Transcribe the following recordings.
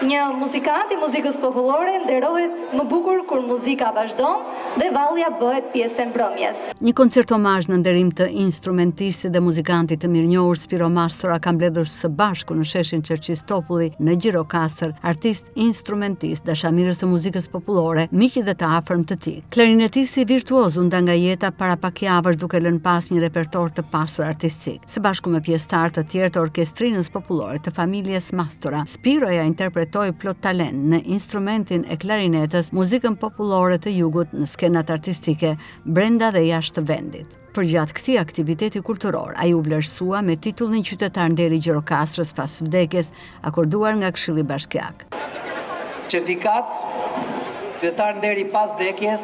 Një muzikant i muzikës popullore nderohet më bukur kur muzika vazhdon dhe vallja bëhet pjesë e mbrëmjes. Një koncert omazh në nderim të instrumentistit dhe muzikantit të mirënjohur Spiro Mastora ka mbledhur së bashku në sheshin Çerçistopulli në Gjirokastër artist instrumentist, dashamirës të muzikës popullore, miq dhe të afërm të tij. Klarinetisti virtuoz u nda nga jeta para pak javësh duke lënë pas një repertor të pasur artistik. Së bashku me pjesëtar të tjerë të orkestrinës popullore të familjes Mastora, Spiro ja interpretoi plot talent në instrumentin e klarinetës muzikën popullore të jugut në skenat artistike brenda dhe jashtë vendit. Përgjatë këtij aktiviteti kulturor, ai u vlerësua me titullin qytetar nderi Gjirokastrës pas vdekjes, akorduar nga Këshilli Bashkiak. Certifikat qytetar nderi pas vdekjes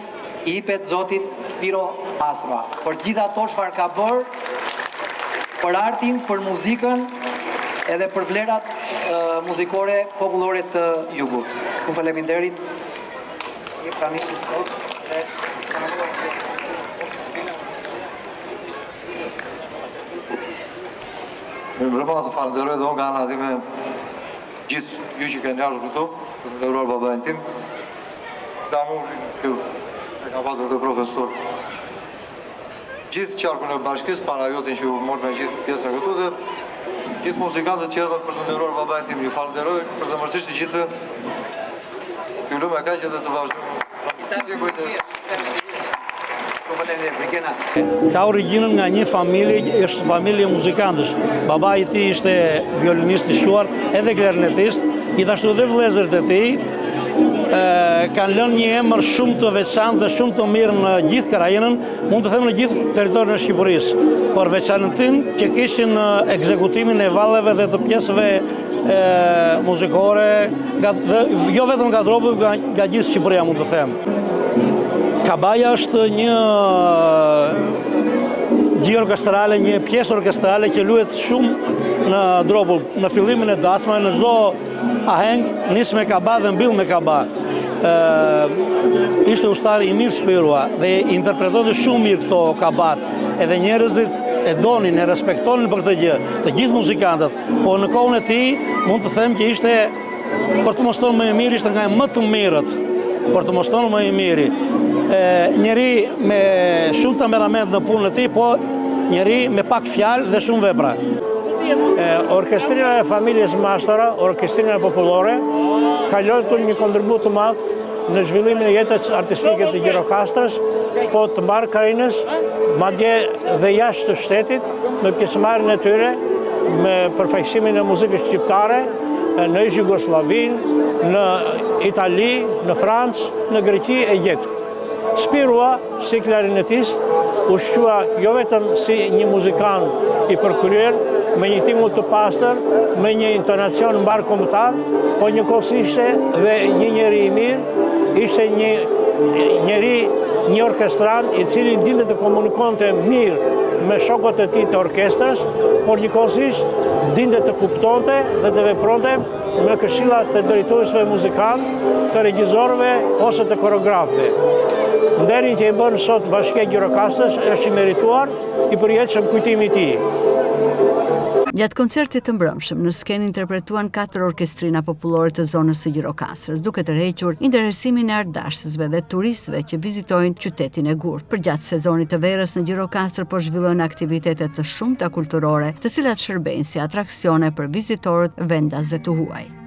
i jepet zotit Spiro Mastora për gjithë ato çfarë ka bërë për artin, për muzikën edhe për vlerat muzikore popullore të jugut. Shumë faleminderit. Pranishim sot dhe Mbrëma të falenderoj dhe unë ka ana time gjithë ju që keni ardhur këtu, të nderuar babain tim. Kam unë këtu, e ka pasur të profesor. Gjithë qarkun e bashkisë, para jotin që u morë me gjithë pjesa këtu dhe gjithë muzikantët që erdhën për të nderuar babain tim. Ju falenderoj përzemërsisht të gjithëve. Fillu me kaq edhe të vazhdojmë. Ka origjinën nga një familje, është familje muzikantësh. Babai i tij ishte violinist i shuar, edhe klarinetist, gjithashtu dhe vëllezërit e tij kanë lënë një emër shumë të veçantë dhe shumë të mirë në gjithë krajinën, mund të them në gjithë territorin e Shqipërisë, por veçantin që kishin ekzekutimin e valleve dhe të pjesëve muzikore, dhe jo vetëm nga dropu, nga gjithë Shqipëria mund të them. Kabaja është një gjë orkestrale, një pjesë orkestrale që luhet shumë në dropull, në fillimin e dasmave, në çdo aheng nis me kaba dhe mbill me kaba. Ishte ushtar i mirë Spirua dhe interpretonte shumë mirë këto kabat. Edhe njerëzit e donin, e respektonin për këtë gjë, të gjithë muzikantët. Po në kohën e tij mund të them që ishte, për të mos thënë më i mirë, ishte nga më të mirët, për të mos thënë më i miri. Njeri me shumë temperament në punën e tij, po njeri me pak fjalë dhe shumë vepra. Orkestrina e familjes Mastora, orkestrina popullore, ka luajtur një kontribut të madh në zhvillimin e jetës artistike të Gjirokastrës, po të mbarë krajinës, madje dhe jashtë të shtetit, me pjesëmarrjen e tyre, me përfaqësimin e muzikës shqiptare në Jugosllavinë, në Itali, në Francë, në Greqi e gjithë. Spirua, si klarinetist, u shqua jo vetëm si një muzikant i përkryer, me një timull të pastër, me një intonacion mbar kombëtar, po njëkohësisht dhe një njeri i mirë, ishte një orkestrant i cili dinte të komunikonte mirë me shokët e tij të orkestrës, por njëkohësisht dinte të kuptonte dhe të vepronte me këshillat të drejtuesve muzikant, të regjisorëve ose të koreografëve. Nderin që i bën sot Bashkia e Gjirokastrës është i merituar, i përjetshëm kujtimi i tij. Gjatë koncertit të mbrëmshëm, në skenë interpretuan 4 orkestrina popullore të zonës së Gjirokastrës, duke tërhequr interesimin e ardashësve dhe turistëve që vizitojnë qytetin e Gurë. Përgjatë sezonit të verës në Gjirokastër po zhvillojnë aktivitete të shumta kulturore, të cilat shërbejnë si atraksione për vizitorët vendas dhe të huaj.